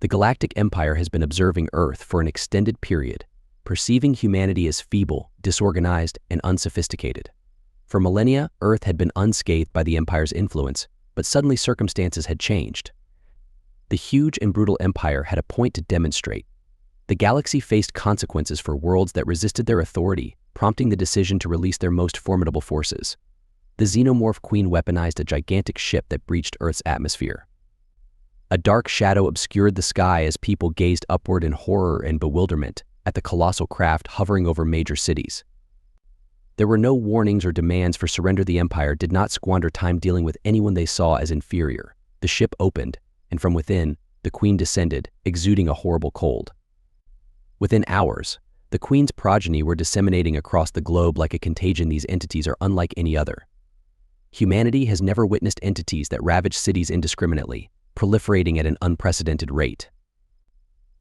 The Galactic Empire has been observing Earth for an extended period, perceiving humanity as feeble, disorganized, and unsophisticated. For millennia, Earth had been unscathed by the Empire's influence, but suddenly circumstances had changed. The huge and brutal Empire had a point to demonstrate. The galaxy faced consequences for worlds that resisted their authority, prompting the decision to release their most formidable forces. The Xenomorph Queen weaponized a gigantic ship that breached Earth's atmosphere. A dark shadow obscured the sky as people gazed upward in horror and bewilderment at the colossal craft hovering over major cities. There were no warnings or demands for surrender. The Empire did not squander time dealing with anyone they saw as inferior. The ship opened, and from within, the Queen descended, exuding a horrible cold. Within hours, the Queen's progeny were disseminating across the globe like a contagion. These entities are unlike any other. Humanity has never witnessed entities that ravage cities indiscriminately, proliferating at an unprecedented rate.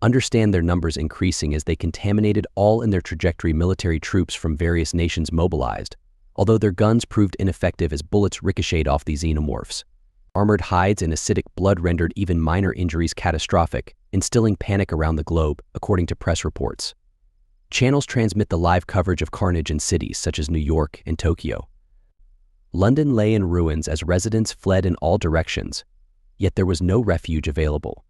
Understand their numbers increasing as they contaminated all in their trajectory. Military troops from various nations mobilized, although their guns proved ineffective as bullets ricocheted off these xenomorphs. Armored hides and acidic blood rendered even minor injuries catastrophic, instilling panic around the globe, according to press reports. Channels transmit the live coverage of carnage in cities such as New York and Tokyo. London lay in ruins as residents fled in all directions, yet there was no refuge available.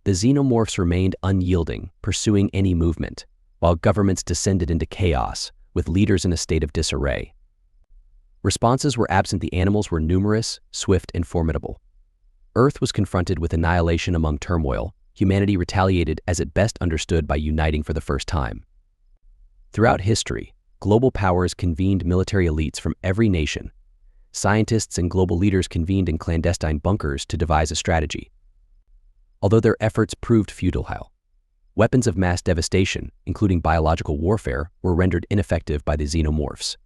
The xenomorphs remained unyielding, pursuing any movement, while governments descended into chaos, with leaders in a state of disarray. Responses were absent. The animals were numerous, swift, and formidable. Earth was confronted with annihilation among turmoil. Humanity retaliated as it best understood by uniting for the first time. Throughout history, global powers convened military elites from every nation. Scientists and global leaders convened in clandestine bunkers to devise a strategy. Although their efforts proved futile, weapons of mass devastation, including biological warfare, were rendered ineffective by the xenomorphs.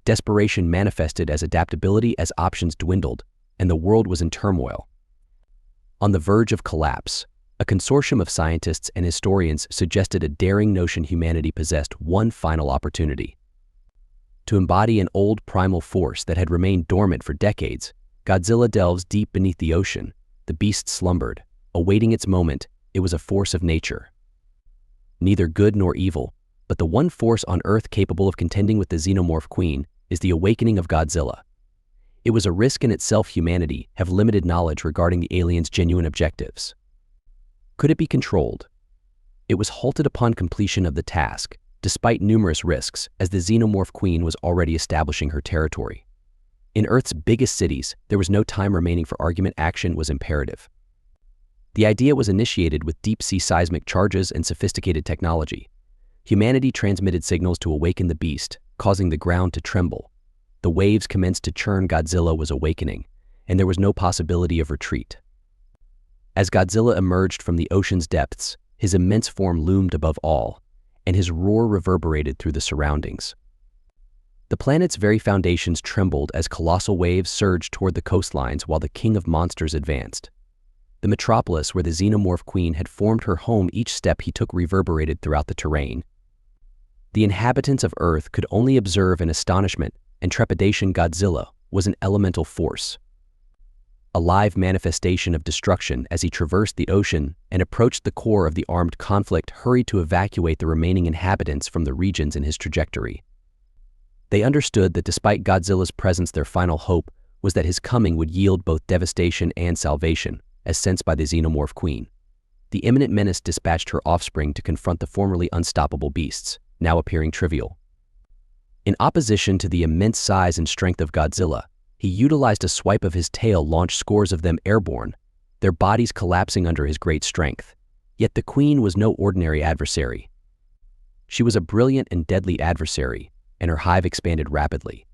Desperation manifested as adaptability as options dwindled, and the world was in turmoil. On the verge of collapse, a consortium of scientists and historians suggested a daring notion: humanity possessed one final opportunity to embody an old primal force that had remained dormant for decades. Godzilla delves deep beneath the ocean. The beast slumbered, awaiting its moment. It was a force of nature, neither good nor evil, but the one force on Earth capable of contending with the Xenomorph Queen is the awakening of Godzilla. It was a risk in itself. Humanity have limited knowledge regarding the alien's genuine objectives. Could it be controlled? It was halted upon completion of the task, despite numerous risks, as the Xenomorph Queen was already establishing her territory. In Earth's biggest cities, there was no time remaining for argument. Action was imperative. The idea was initiated with deep-sea seismic charges and sophisticated technology. Humanity transmitted signals to awaken the beast, causing the ground to tremble. The waves commenced to churn. Godzilla was awakening, and there was no possibility of retreat. As Godzilla emerged from the ocean's depths, his immense form loomed above all, and his roar reverberated through the surroundings. The planet's very foundations trembled as colossal waves surged toward the coastlines while the king of monsters advanced. The metropolis where the Xenomorph Queen had formed her home, each step he took reverberated throughout the terrain. The inhabitants of Earth could only observe in astonishment and trepidation. Godzilla was an elemental force, a live manifestation of destruction. As he traversed the ocean and approached the core of the armed conflict, hurried to evacuate the remaining inhabitants from the regions in his trajectory. They understood that despite Godzilla's presence, their final hope was that his coming would yield both devastation and salvation, as sensed by the Xenomorph Queen. The imminent menace dispatched her offspring to confront the formerly unstoppable beasts, now appearing trivial. In opposition to the immense size and strength of Godzilla, he utilized a swipe of his tail, launched scores of them airborne, their bodies collapsing under his great strength. Yet the Queen was no ordinary adversary. She was a brilliant and deadly adversary, and her hive expanded rapidly.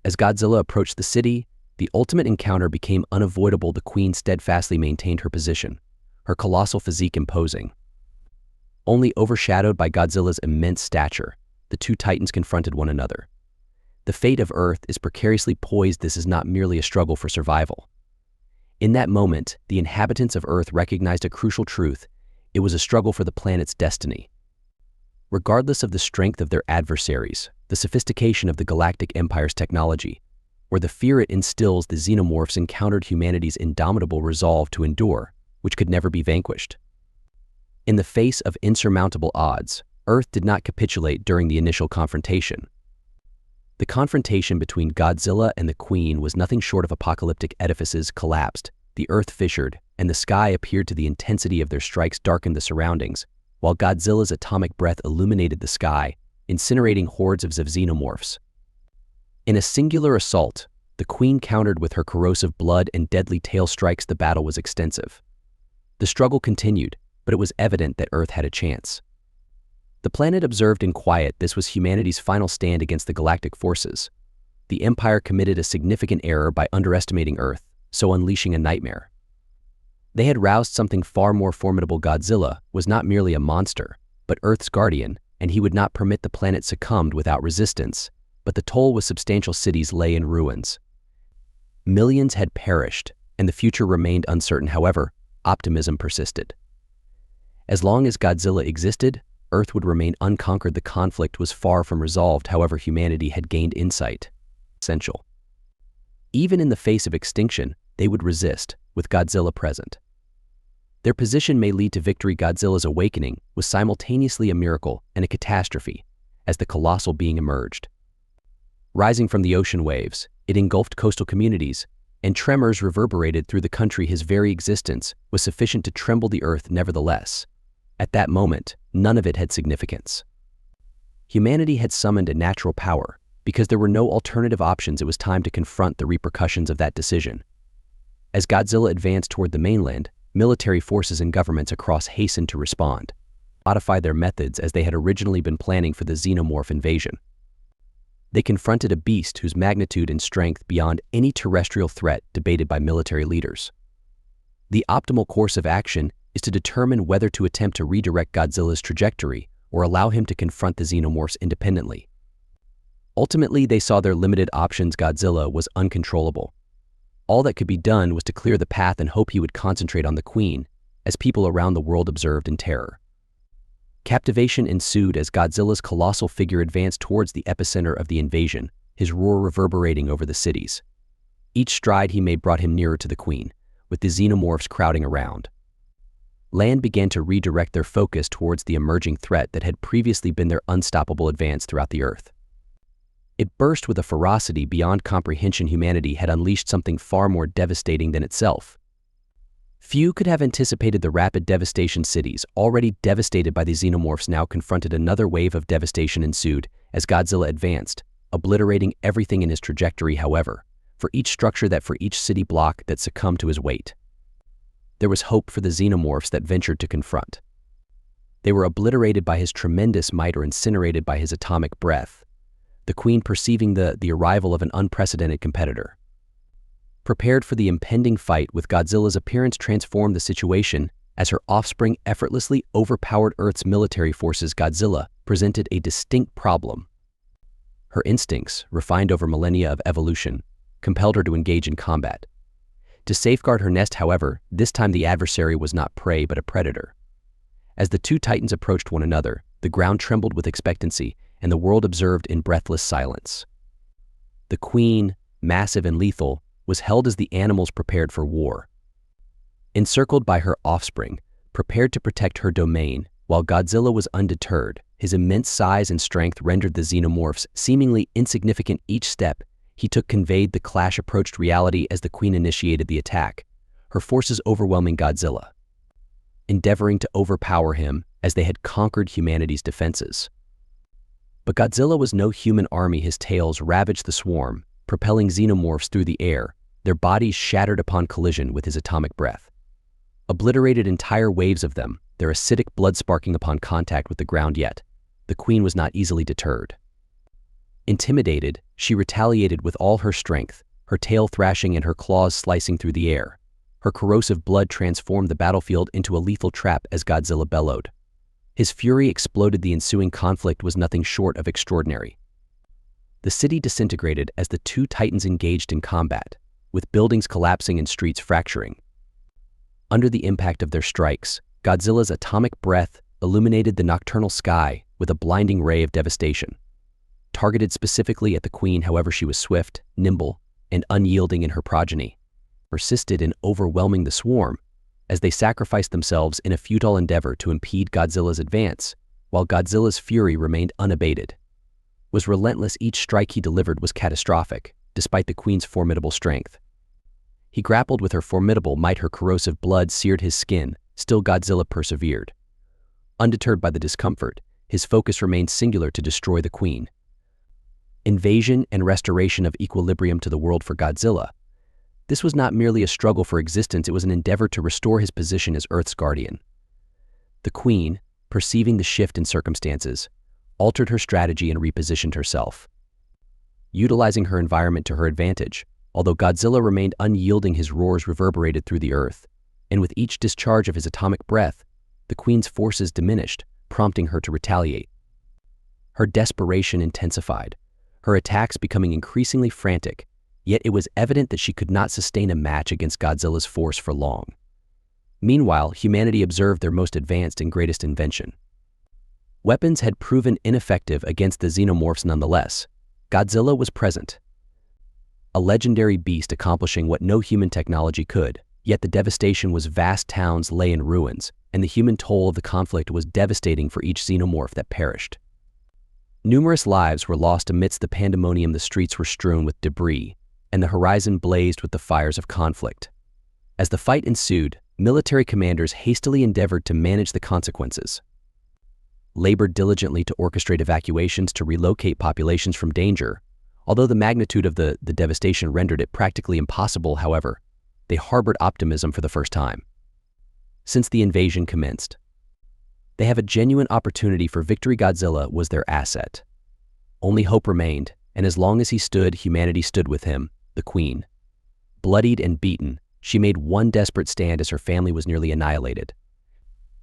As Godzilla approached the city, the ultimate encounter became unavoidable. The Queen steadfastly maintained her position, her colossal physique imposing. Only overshadowed by Godzilla's immense stature, the two titans confronted one another. The fate of Earth is precariously poised. This is not merely a struggle for survival. In that moment, the inhabitants of Earth recognized a crucial truth: it was a struggle for the planet's destiny. Regardless of the strength of their adversaries, the sophistication of the Galactic Empire's technology, or the fear it instills, the Xenomorphs encountered humanity's indomitable resolve to endure, which could never be vanquished. In the face of insurmountable odds, Earth did not capitulate during the initial confrontation. The confrontation between Godzilla and the Queen was nothing short of apocalyptic. Edifices collapsed, the earth fissured, and the sky appeared to the intensity of their strikes darkened the surroundings, while Godzilla's atomic breath illuminated the sky, incinerating hordes of xenomorphs. In a singular assault, the Queen countered with her corrosive blood and deadly tail strikes. The battle was extensive. The struggle continued, but it was evident that Earth had a chance. The planet observed in quiet. This was humanity's final stand against the galactic forces. The Empire committed a significant error by underestimating Earth, so unleashing a nightmare. They had roused something far more formidable. Godzilla was not merely a monster, but Earth's guardian, and he would not permit the planet succumbed without resistance, but the toll was substantial. Cities lay in ruins. Millions had perished, and the future remained uncertain. However, optimism persisted. As long as Godzilla existed, Earth would remain unconquered. The conflict was far from resolved. However, humanity had gained insight. Essential. Even in the face of extinction, they would resist, with Godzilla present. Their position may lead to victory. Godzilla's awakening was simultaneously a miracle and a catastrophe, as the colossal being emerged. Rising from the ocean waves, it engulfed coastal communities, and tremors reverberated through the country. His very existence was sufficient to tremble the earth. Nevertheless, at that moment, none of it had significance. Humanity had summoned a natural power. Because there were no alternative options, it was time to confront the repercussions of that decision. As Godzilla advanced toward the mainland, military forces and governments across hastened to respond, modify their methods as they had originally been planning for the Xenomorph invasion. They confronted a beast whose magnitude and strength beyond any terrestrial threat debated by military leaders. The optimal course of action is to determine whether to attempt to redirect Godzilla's trajectory or allow him to confront the Xenomorphs independently. Ultimately, they saw their limited options. Godzilla was uncontrollable. All that could be done was to clear the path and hope he would concentrate on the Queen, as people around the world observed in terror. Captivation ensued as Godzilla's colossal figure advanced towards the epicenter of the invasion, his roar reverberating over the cities. Each stride he made brought him nearer to the Queen, with the Xenomorphs crowding around. Land began to redirect their focus towards the emerging threat that had previously been their unstoppable advance throughout the Earth. It burst with a ferocity beyond comprehension. Humanity had unleashed something far more devastating than itself. Few could have anticipated the rapid devastation. Cities, already devastated by the Xenomorphs, now confronted. Another wave of devastation ensued as Godzilla advanced, obliterating everything in his trajectory. However, for each city block that succumbed to his weight, there was hope for the Xenomorphs that ventured to confront. They were obliterated by his tremendous might or incinerated by his atomic breath. The Queen, perceiving the arrival of an unprecedented competitor, prepared for the impending fight. With Godzilla's appearance transformed the situation as her offspring effortlessly overpowered Earth's military forces. Godzilla presented a distinct problem. Her instincts, refined over millennia of evolution, compelled her to engage in combat. To safeguard her nest, however, this time the adversary was not prey but a predator. As the two titans approached one another, the ground trembled with expectancy, and the world observed in breathless silence. The Queen, massive and lethal, was held as the animals prepared for war. Encircled by her offspring, prepared to protect her domain, while Godzilla was undeterred, his immense size and strength rendered the Xenomorphs seemingly insignificant. Each step he took conveyed the clash approached reality as the Queen initiated the attack, her forces overwhelming Godzilla, endeavoring to overpower him as they had conquered humanity's defenses. But Godzilla was no human army. His tails ravaged the swarm, propelling Xenomorphs through the air, their bodies shattered upon collision with his atomic breath. Obliterated entire waves of them, their acidic blood sparking upon contact with the ground. Yet, the Queen was not easily deterred. Intimidated, she retaliated with all her strength, her tail thrashing and her claws slicing through the air. Her corrosive blood transformed the battlefield into a lethal trap as Godzilla bellowed. His fury exploded. The ensuing conflict was nothing short of extraordinary. The city disintegrated as the two titans engaged in combat, with buildings collapsing and streets fracturing. Under the impact of their strikes, Godzilla's atomic breath illuminated the nocturnal sky with a blinding ray of devastation. Targeted specifically at the Queen, however, she was swift, nimble, and unyielding in her progeny, persisted in overwhelming the swarm, as they sacrificed themselves in a futile endeavor to impede Godzilla's advance, while Godzilla's fury remained unabated. Was relentless, each strike he delivered was catastrophic, despite the Queen's formidable strength. He grappled with her formidable might, her corrosive blood seared his skin, still Godzilla persevered. Undeterred by the discomfort, his focus remained singular to destroy the Queen. Invasion and restoration of equilibrium to the world for Godzilla. This was not merely a struggle for existence, it was an endeavor to restore his position as Earth's guardian. The Queen, perceiving the shift in circumstances, altered her strategy and repositioned herself. Utilizing her environment to her advantage, although Godzilla remained unyielding, his roars reverberated through the earth, and with each discharge of his atomic breath, the Queen's forces diminished, prompting her to retaliate. Her desperation intensified, her attacks becoming increasingly frantic, yet it was evident that she could not sustain a match against Godzilla's force for long. Meanwhile, humanity observed their most advanced and greatest invention. Weapons had proven ineffective against the Xenomorphs nonetheless. Godzilla was present. A legendary beast accomplishing what no human technology could, yet the devastation was vast. Towns lay in ruins, and the human toll of the conflict was devastating for each Xenomorph that perished. Numerous lives were lost amidst the pandemonium. The streets were strewn with debris, and the horizon blazed with the fires of conflict. As the fight ensued, military commanders hastily endeavored to manage the consequences, labored diligently to orchestrate evacuations to relocate populations from danger. Although the magnitude of the devastation rendered it practically impossible, however, they harbored optimism for the first time. Since the invasion commenced, they have a genuine opportunity for victory. Godzilla was their asset. Only hope remained, and as long as he stood, humanity stood with him, the Queen. Bloodied and beaten, she made one desperate stand as her family was nearly annihilated.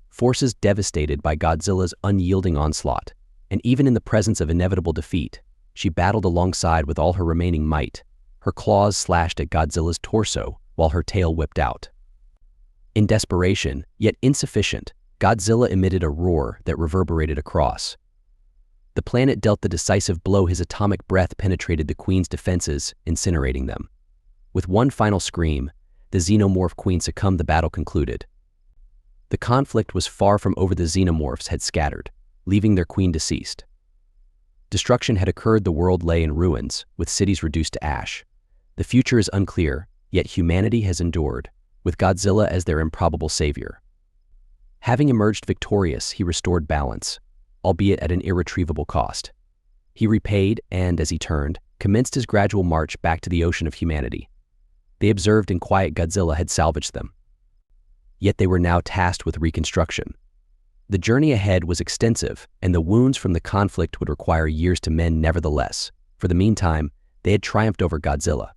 Forces devastated by Godzilla's unyielding onslaught, and even in the presence of inevitable defeat, she battled alongside with all her remaining might. Her claws slashed at Godzilla's torso, while her tail whipped out. In desperation, yet insufficient, Godzilla emitted a roar that reverberated across. The planet dealt the decisive blow. His atomic breath penetrated the Queen's defenses, incinerating them. With one final scream, the Xenomorph Queen succumbed. The battle concluded. The conflict was far from over. The Xenomorphs had scattered, leaving their queen deceased. Destruction had occurred. The world lay in ruins, with cities reduced to ash. The future is unclear, yet humanity has endured, with Godzilla as their improbable savior. Having emerged victorious, he restored balance, albeit at an irretrievable cost. He repaid and, as he turned, commenced his gradual march back to the ocean of humanity. They observed in quiet Godzilla had salvaged them. Yet they were now tasked with reconstruction. The journey ahead was extensive, and the wounds from the conflict would require years to mend. Nevertheless, for the meantime, they had triumphed over Godzilla.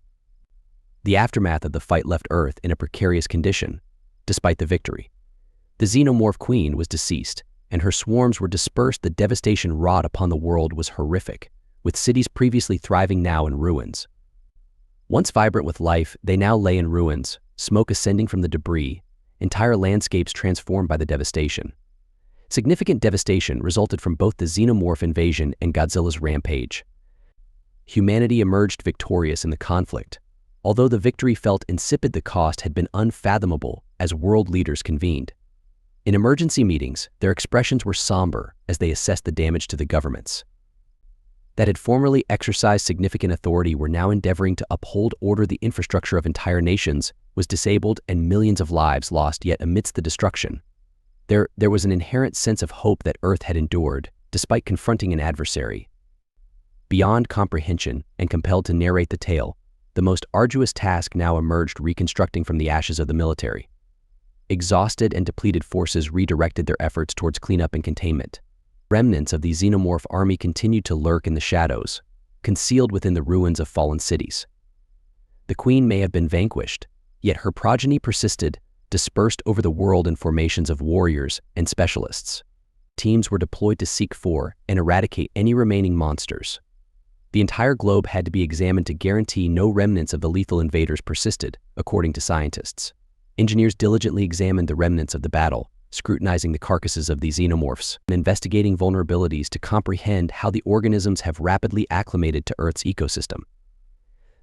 The aftermath of the fight left Earth in a precarious condition, despite the victory. The Xenomorph Queen was deceased, and her swarms were dispersed. The devastation wrought upon the world was horrific, with cities previously thriving now in ruins. Once vibrant with life, they now lay in ruins, smoke ascending from the debris, entire landscapes transformed by the devastation. Significant devastation resulted from both the Xenomorph invasion and Godzilla's rampage. Humanity emerged victorious in the conflict. Although the victory felt insipid, the cost had been unfathomable as world leaders convened. In emergency meetings, their expressions were somber as they assessed the damage to the governments that had formerly exercised significant authority were now endeavoring to uphold order. The infrastructure of entire nations was disabled and millions of lives lost. Yet amidst the destruction, there was an inherent sense of hope that Earth had endured, despite confronting an adversary beyond comprehension. And compelled to narrate the tale, the most arduous task now emerged: reconstructing from the ashes of the military. Exhausted and depleted forces redirected their efforts towards cleanup and containment. Remnants of the Xenomorph army continued to lurk in the shadows, concealed within the ruins of fallen cities. The Queen may have been vanquished, yet her progeny persisted, dispersed over the world in formations of warriors and specialists. Teams were deployed to seek for and eradicate any remaining monsters. The entire globe had to be examined to guarantee no remnants of the lethal invaders persisted, according to scientists. Engineers diligently examined the remnants of the battle, scrutinizing the carcasses of these xenomorphs, and investigating vulnerabilities to comprehend how the organisms have rapidly acclimated to Earth's ecosystem.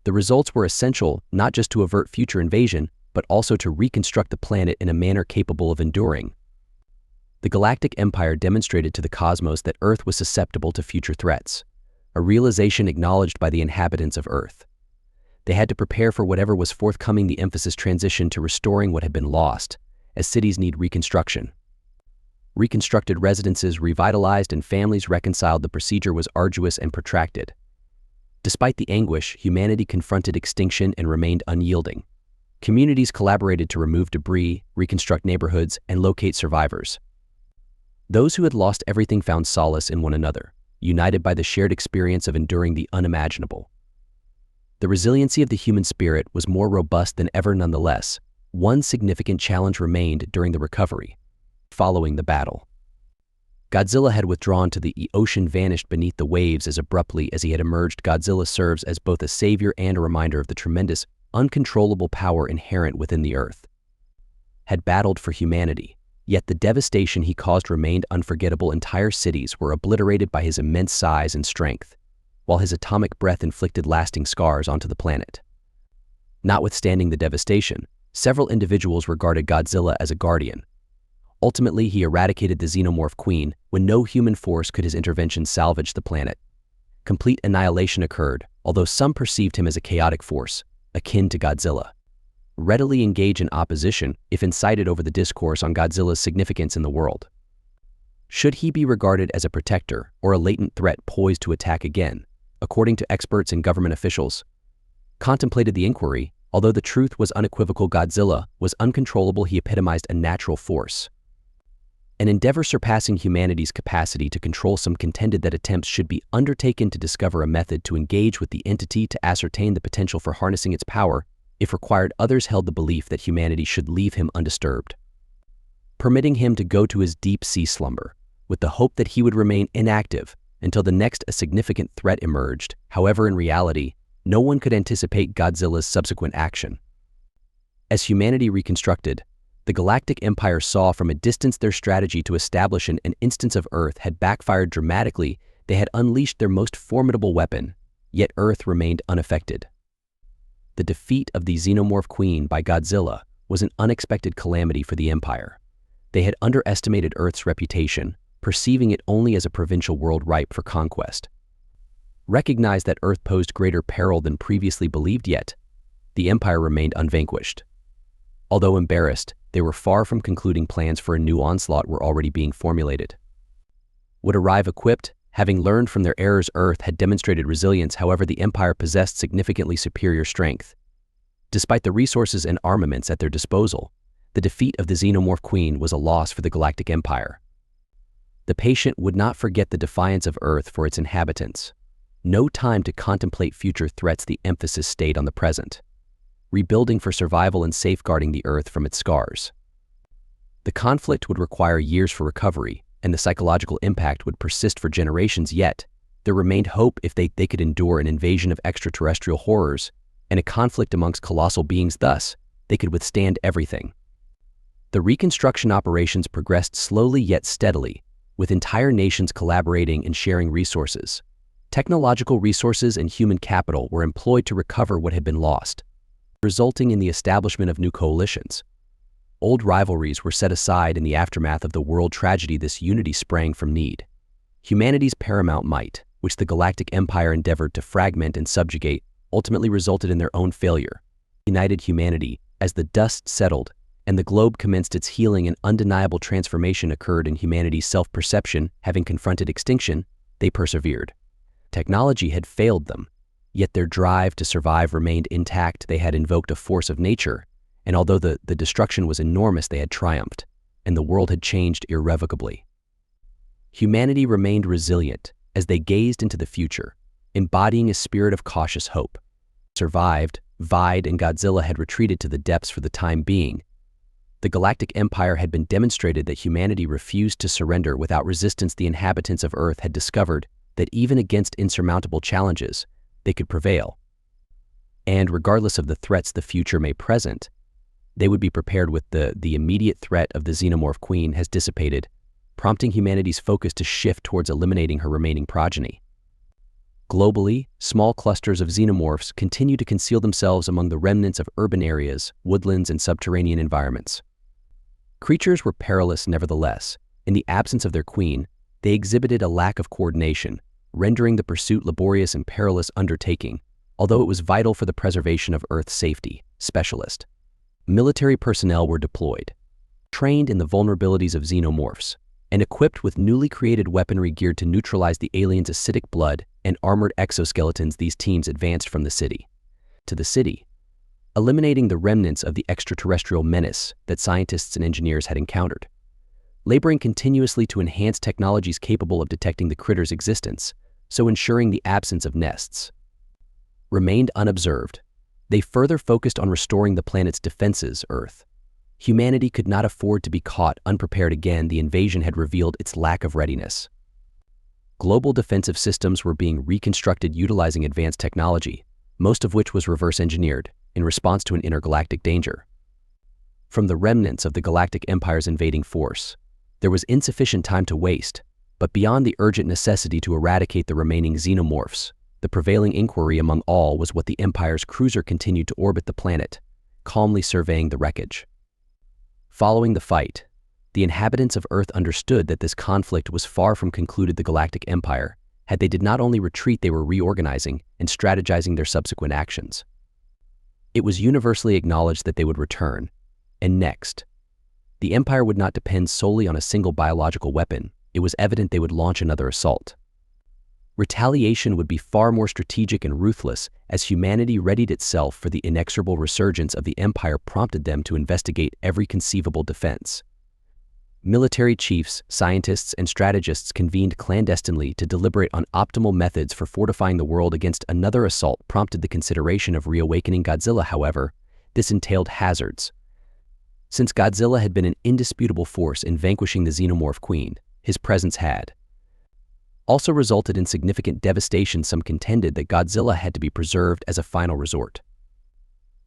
The results were essential not just to avert future invasion, but also to reconstruct the planet in a manner capable of enduring. The Galactic Empire demonstrated to the cosmos that Earth was susceptible to future threats, a realization acknowledged by the inhabitants of Earth. They had to prepare for whatever was forthcoming. The emphasis transitioned to restoring what had been lost, as cities need reconstruction. Reconstructed residences revitalized and families reconciled. The procedure was arduous and protracted. Despite the anguish, humanity confronted extinction and remained unyielding. Communities collaborated to remove debris, reconstruct neighborhoods, and locate survivors. Those who had lost everything found solace in one another, united by the shared experience of enduring the unimaginable. The resiliency of the human spirit was more robust than ever. Nonetheless, one significant challenge remained during the recovery. Following the battle, Godzilla had withdrawn to the ocean, vanished beneath the waves as abruptly as he had emerged. Godzilla serves as both a savior and a reminder of the tremendous, uncontrollable power inherent within the Earth. Had battled for humanity, yet the devastation he caused remained unforgettable. Entire cities were obliterated by his immense size and strength, while his atomic breath inflicted lasting scars onto the planet. Notwithstanding the devastation, several individuals regarded Godzilla as a guardian. Ultimately, he eradicated the Xenomorph Queen when no human force could. His intervention salvage the planet. Complete annihilation occurred, although some perceived him as a chaotic force, akin to Godzilla. Readily engage in opposition if incited over the discourse on Godzilla's significance in the world. Should he be regarded as a protector or a latent threat poised to attack again? According to experts and government officials, contemplated the inquiry, although the truth was unequivocal. Godzilla was uncontrollable. He epitomized a natural force, an endeavor surpassing humanity's capacity to control. Some contended that attempts should be undertaken to discover a method to engage with the entity to ascertain the potential for harnessing its power. If required, others held the belief that humanity should leave him undisturbed, permitting him to go to his deep-sea slumber, with the hope that he would remain inactive until the next a significant threat emerged. However, in reality, no one could anticipate Godzilla's subsequent action. As humanity reconstructed, the Galactic Empire saw from a distance their strategy to establish an instance of Earth had backfired dramatically. They had unleashed their most formidable weapon, yet Earth remained unaffected. The defeat of the Xenomorph Queen by Godzilla was an unexpected calamity for the Empire. They had underestimated Earth's reputation, perceiving it only as a provincial world ripe for conquest. Recognized that Earth posed greater peril than previously believed, yet the Empire remained unvanquished. Although embarrassed, they were far from concluding. Plans for a new onslaught were already being formulated. Would arrive equipped, having learned from their errors. Earth had demonstrated resilience. However, the Empire possessed significantly superior strength. Despite the resources and armaments at their disposal, the defeat of the Xenomorph Queen was a loss for the Galactic Empire. The patient would not forget the defiance of Earth for its inhabitants. No time to contemplate future threats. The emphasis stayed on the present, rebuilding for survival and safeguarding the Earth from its scars. The conflict would require years for recovery, and the psychological impact would persist for generations. Yet, there remained hope. If they could endure an invasion of extraterrestrial horrors and a conflict amongst colossal beings, thus, they could withstand everything. The reconstruction operations progressed slowly yet steadily, with entire nations collaborating and sharing resources. Technological resources and human capital were employed to recover what had been lost, resulting in the establishment of new coalitions. Old rivalries were set aside in the aftermath of the world tragedy. This unity sprang from need. Humanity's paramount might, which the Galactic Empire endeavored to fragment and subjugate, ultimately resulted in their own failure. United humanity, as the dust settled and the globe commenced its healing, an undeniable transformation occurred in humanity's self-perception. Having confronted extinction, they persevered. Technology had failed them, yet their drive to survive remained intact. They had invoked a force of nature, and although the destruction was enormous, they had triumphed, and the world had changed irrevocably. Humanity remained resilient as they gazed into the future, embodying a spirit of cautious hope. Survived, vied, and Godzilla had retreated to the depths for the time being. The Galactic Empire had been demonstrated that humanity refused to surrender without resistance. The inhabitants of Earth had discovered that even against insurmountable challenges, they could prevail. And regardless of the threats the future may present, they would be prepared. With the immediate threat of the Xenomorph Queen has dissipated, prompting humanity's focus to shift towards eliminating her remaining progeny. Globally, small clusters of xenomorphs continue to conceal themselves among the remnants of urban areas, woodlands, and subterranean environments. Creatures were perilous nevertheless. In the absence of their queen, they exhibited a lack of coordination, rendering the pursuit laborious and perilous undertaking, although it was vital for the preservation of Earth's safety. Specialist military personnel were deployed, trained in the vulnerabilities of xenomorphs, and equipped with newly created weaponry geared to neutralize the aliens' acidic blood and armored exoskeletons. These teams advanced from the city to the city, eliminating the remnants of the extraterrestrial menace that scientists and engineers had encountered. Laboring continuously to enhance technologies capable of detecting the critter's existence, so ensuring the absence of nests remained unobserved. They further focused on restoring the planet's defenses. Earth. Humanity could not afford to be caught unprepared again. The invasion had revealed its lack of readiness. Global defensive systems were being reconstructed utilizing advanced technology, most of which was reverse engineered in response to an intergalactic danger. From the remnants of the Galactic Empire's invading force, there was insufficient time to waste, but beyond the urgent necessity to eradicate the remaining xenomorphs, the prevailing inquiry among all was what the Empire's cruiser continued to orbit the planet, calmly surveying the wreckage. Following the fight, the inhabitants of Earth understood that this conflict was far from concluded. The Galactic Empire, had they did not only retreat, they were reorganizing and strategizing their subsequent actions. It was universally acknowledged that they would return, and next, the Empire would not depend solely on a single biological weapon. It was evident they would launch another assault. Retaliation would be far more strategic and ruthless, as humanity readied itself for the inexorable resurgence of the Empire prompted them to investigate every conceivable defense. Military chiefs, scientists, and strategists convened clandestinely to deliberate on optimal methods for fortifying the world against another assault. Prompted the consideration of reawakening Godzilla. However, this entailed hazards. Since Godzilla had been an indisputable force in vanquishing the Xenomorph Queen, his presence had also resulted in significant devastation. Some contended that Godzilla had to be preserved as a final resort.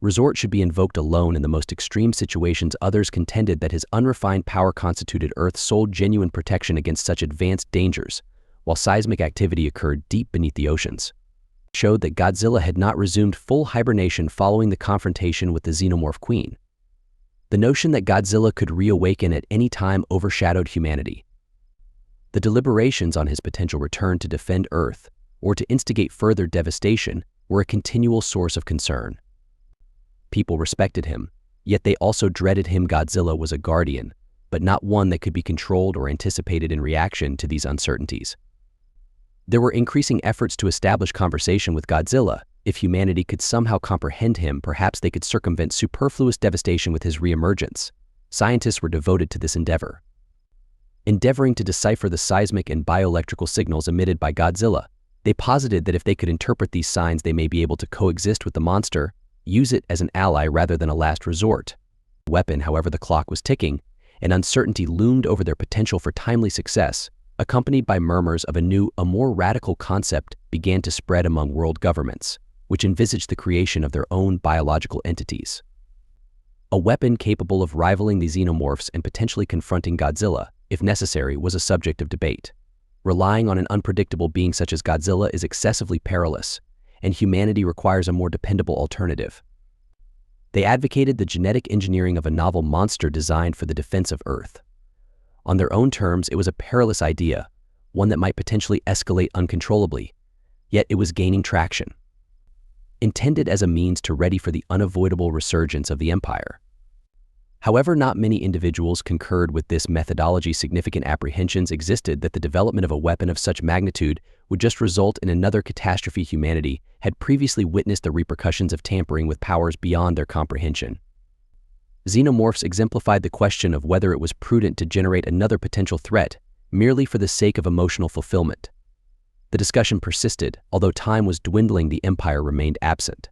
Resort should be invoked alone in the most extreme situations. Others contended that his unrefined power constituted Earth's sole genuine protection against such advanced dangers, while seismic activity occurred deep beneath the oceans. Showed that Godzilla had not resumed full hibernation following the confrontation with the Xenomorph Queen. The notion that Godzilla could reawaken at any time overshadowed humanity. The deliberations on his potential return to defend Earth or to instigate further devastation were a continual source of concern. People respected him, yet they also dreaded him. Godzilla was a guardian, but not one that could be controlled or anticipated. In reaction to these uncertainties, there were increasing efforts to establish conversation with Godzilla. If humanity could somehow comprehend him, perhaps they could circumvent superfluous devastation with his reemergence. Scientists were devoted to this endeavor, endeavoring to decipher the seismic and bioelectrical signals emitted by Godzilla. They posited that if they could interpret these signs, they may be able to coexist with the monster, use it as an ally rather than a last resort weapon. However, the clock was ticking, and uncertainty loomed over their potential for timely success. Accompanied by murmurs of a more radical concept began to spread among world governments, which envisaged the creation of their own biological entities. A weapon capable of rivaling the xenomorphs and potentially confronting Godzilla, if necessary, was a subject of debate. Relying on an unpredictable being such as Godzilla is excessively perilous, and humanity requires a more dependable alternative. They advocated the genetic engineering of a novel monster designed for the defense of Earth. On their own terms, it was a perilous idea, one that might potentially escalate uncontrollably, yet it was gaining traction. Intended as a means to ready for the unavoidable resurgence of the Empire. However, not many individuals concurred with this methodology. Significant apprehensions existed that the development of a weapon of such magnitude would just result in another catastrophe. Humanity had previously witnessed the repercussions of tampering with powers beyond their comprehension. Xenomorphs exemplified the question of whether it was prudent to generate another potential threat merely for the sake of emotional fulfillment. The discussion persisted, although time was dwindling. The Empire remained absent.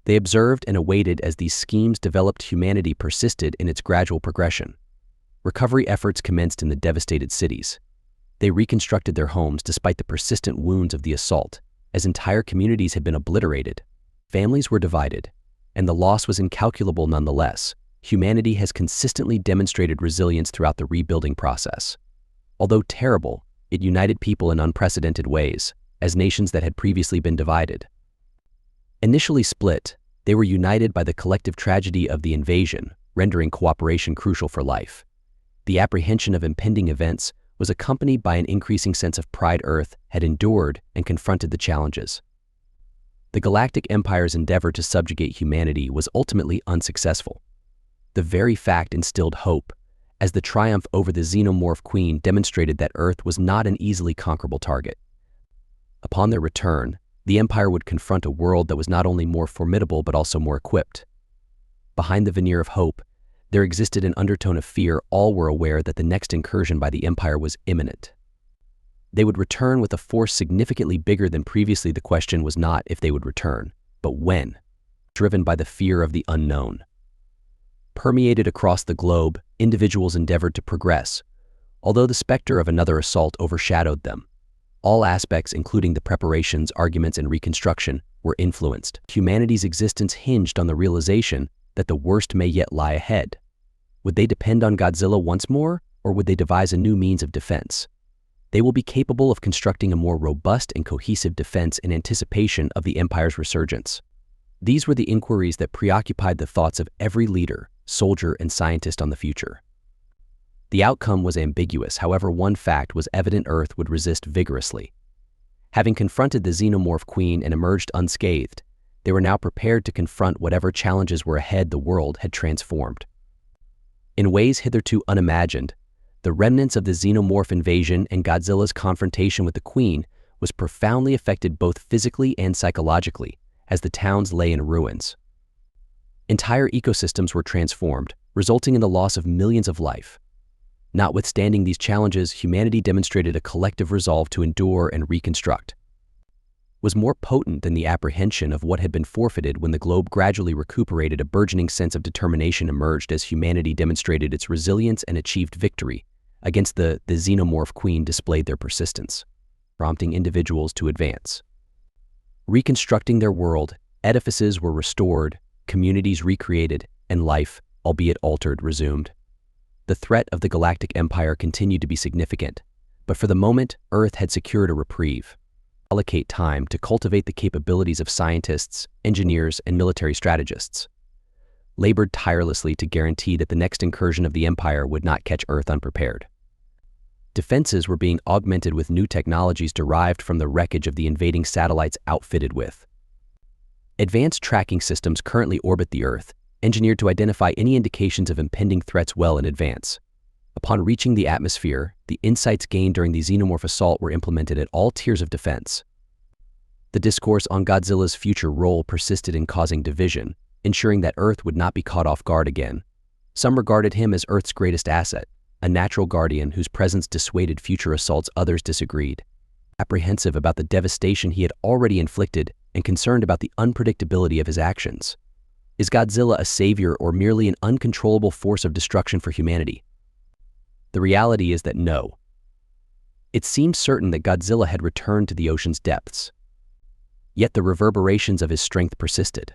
They observed and awaited as these schemes developed. Humanity persisted in its gradual progression. Recovery efforts commenced in the devastated cities. They reconstructed their homes despite the persistent wounds of the assault, as entire communities had been obliterated. Families were divided, and the loss was incalculable nonetheless. Humanity has consistently demonstrated resilience throughout the rebuilding process. Although terrible, it united people in unprecedented ways, as nations that had previously been divided. Initially split, they were united by the collective tragedy of the invasion, rendering cooperation crucial for life. The apprehension of impending events was accompanied by an increasing sense of pride Earth had endured and confronted the challenges. The Galactic Empire's endeavor to subjugate humanity was ultimately unsuccessful. The very fact instilled hope, as the triumph over the Xenomorph Queen demonstrated that Earth was not an easily conquerable target. Upon their return, the Empire would confront a world that was not only more formidable but also more equipped. Behind the veneer of hope, there existed an undertone of fear. All were aware that the next incursion by the Empire was imminent. They would return with a force significantly bigger than previously. The question was not if they would return, but when, driven by the fear of the unknown. Permeated across the globe, individuals endeavored to progress, although the specter of another assault overshadowed them. All aspects, including the preparations, arguments, and reconstruction, were influenced. Humanity's existence hinged on the realization that the worst may yet lie ahead. Would they depend on Godzilla once more, or would they devise a new means of defense? They will be capable of constructing a more robust and cohesive defense in anticipation of the Empire's resurgence. These were the inquiries that preoccupied the thoughts of every leader, soldier, and scientist on the future. The outcome was ambiguous. However, one fact was evident: Earth would resist vigorously. Having confronted the Xenomorph Queen and emerged unscathed, they were now prepared to confront whatever challenges were ahead. The world had transformed. In ways hitherto unimagined, the remnants of the Xenomorph invasion and Godzilla's confrontation with the Queen was profoundly affected both physically and psychologically, as the towns lay in ruins. Entire ecosystems were transformed, resulting in the loss of millions of life. Notwithstanding these challenges, humanity demonstrated a collective resolve to endure and reconstruct. Was more potent than the apprehension of what had been forfeited. When the globe gradually recuperated, a burgeoning sense of determination emerged as humanity demonstrated its resilience and achieved victory against the Xenomorph Queen. Displayed their persistence, prompting individuals to advance. Reconstructing their world, edifices were restored, communities recreated, and life, albeit altered, resumed. The threat of the Galactic Empire continued to be significant, but for the moment, Earth had secured a reprieve. Allocate time to cultivate the capabilities of scientists, engineers, and military strategists. Labored tirelessly to guarantee that the next incursion of the Empire would not catch Earth unprepared. Defenses were being augmented with new technologies derived from the wreckage of the invading satellites outfitted with advanced tracking systems currently orbit the Earth, engineered to identify any indications of impending threats well in advance. Upon reaching the atmosphere, the insights gained during the Xenomorph assault were implemented at all tiers of defense. The discourse on Godzilla's future role persisted in causing division, ensuring that Earth would not be caught off guard again. Some regarded him as Earth's greatest asset, a natural guardian whose presence dissuaded future assaults. Others disagreed, apprehensive about the devastation he had already inflicted and concerned about the unpredictability of his actions. Is Godzilla a savior or merely an uncontrollable force of destruction for humanity? The reality is that no. It seemed certain that Godzilla had returned to the ocean's depths. Yet the reverberations of his strength persisted.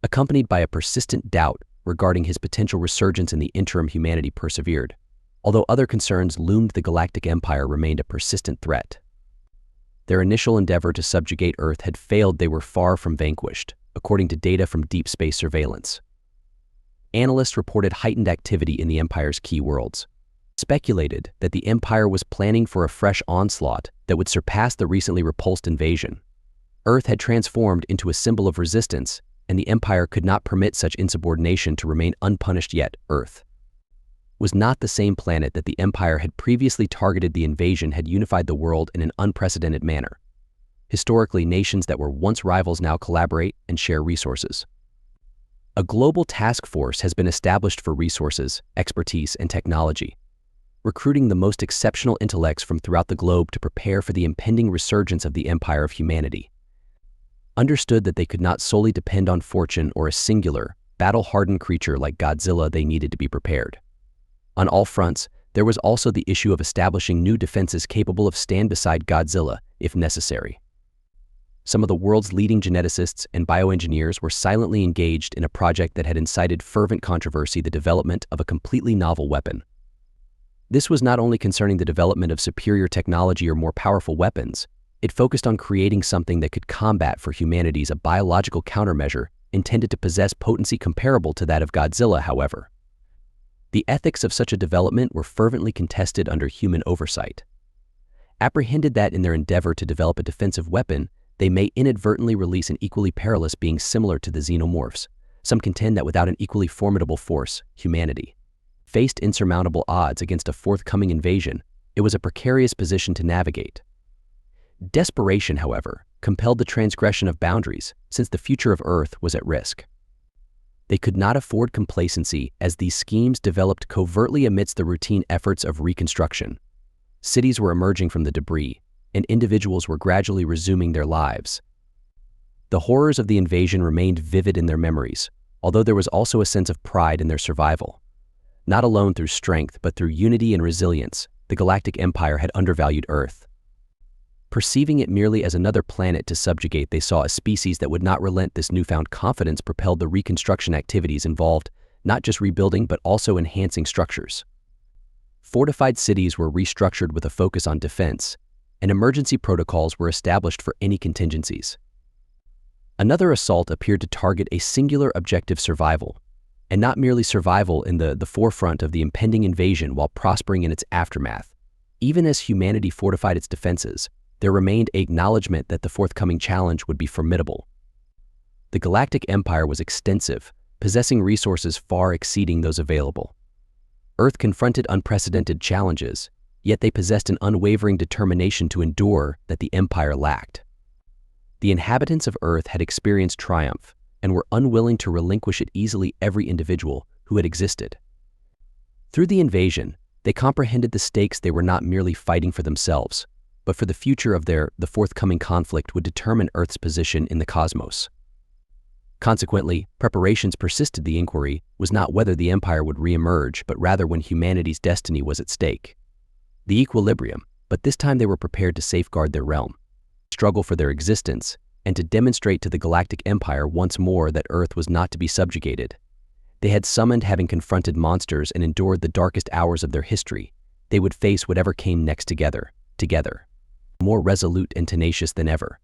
Accompanied by a persistent doubt regarding his potential resurgence, in the interim humanity persevered. Although other concerns loomed, the Galactic Empire remained a persistent threat. Their initial endeavor to subjugate Earth had failed. They were far from vanquished, according to data from deep space surveillance. Analysts reported heightened activity in the Empire's key worlds, speculated that the Empire was planning for a fresh onslaught that would surpass the recently repulsed invasion. Earth had transformed into a symbol of resistance, and the Empire could not permit such insubordination to remain unpunished. Yet, Earth was not the same planet that the Empire had previously targeted. The invasion had unified the world in an unprecedented manner. Historically, nations that were once rivals now collaborate and share resources. A global task force has been established for resources, expertise, and technology, recruiting the most exceptional intellects from throughout the globe to prepare for the impending resurgence of the Empire of humanity. Understood that they could not solely depend on fortune or a singular, battle-hardened creature like Godzilla. They needed to be prepared. On all fronts, there was also the issue of establishing new defenses capable of stand beside Godzilla if necessary. Some of the world's leading geneticists and bioengineers were silently engaged in a project that had incited fervent controversy: the development of a completely novel weapon. This was not only concerning the development of superior technology or more powerful weapons, It focused on creating something that could combat for humanity's a biological countermeasure intended to possess potency comparable to that of Godzilla, however. The ethics of such a development were fervently contested under human oversight. Apprehended that in their endeavor to develop a defensive weapon, they may inadvertently release an equally perilous being similar to the Xenomorphs, some contend that without an equally formidable force, humanity faced insurmountable odds against a forthcoming invasion. It was a precarious position to navigate. Desperation, however, compelled the transgression of boundaries, since the future of Earth was at risk. They could not afford complacency as these schemes developed covertly amidst the routine efforts of reconstruction. Cities were emerging from the debris, and individuals were gradually resuming their lives. The horrors of the invasion remained vivid in their memories, although there was also a sense of pride in their survival. Not alone through strength, but through unity and resilience, the Galactic Empire had undervalued Earth. Perceiving it merely as another planet to subjugate, they saw a species that would not relent. This newfound confidence propelled the reconstruction activities involved, not just rebuilding but also enhancing structures. Fortified cities were restructured with a focus on defense, and emergency protocols were established for any contingencies. Another assault appeared to target a singular objective: survival, and not merely survival in the forefront of the impending invasion while prospering in its aftermath. Even as humanity fortified its defenses, there remained an acknowledgement that the forthcoming challenge would be formidable. The Galactic Empire was extensive, possessing resources far exceeding those available. Earth confronted unprecedented challenges, yet they possessed an unwavering determination to endure that the Empire lacked. The inhabitants of Earth had experienced triumph and were unwilling to relinquish it easily. Every individual who had existed through the invasion, they comprehended the stakes. They were not merely fighting for themselves, but for the future of the forthcoming conflict would determine Earth's position in the cosmos. Consequently, preparations persisted. The inquiry was not whether the Empire would re-emerge, but rather when humanity's destiny was at stake. The equilibrium, but this time they were prepared to safeguard their realm, struggle for their existence, and to demonstrate to the Galactic Empire once more that Earth was not to be subjugated. They had summoned, having confronted monsters and endured the darkest hours of their history. They would face whatever came next together, more resolute and tenacious than ever.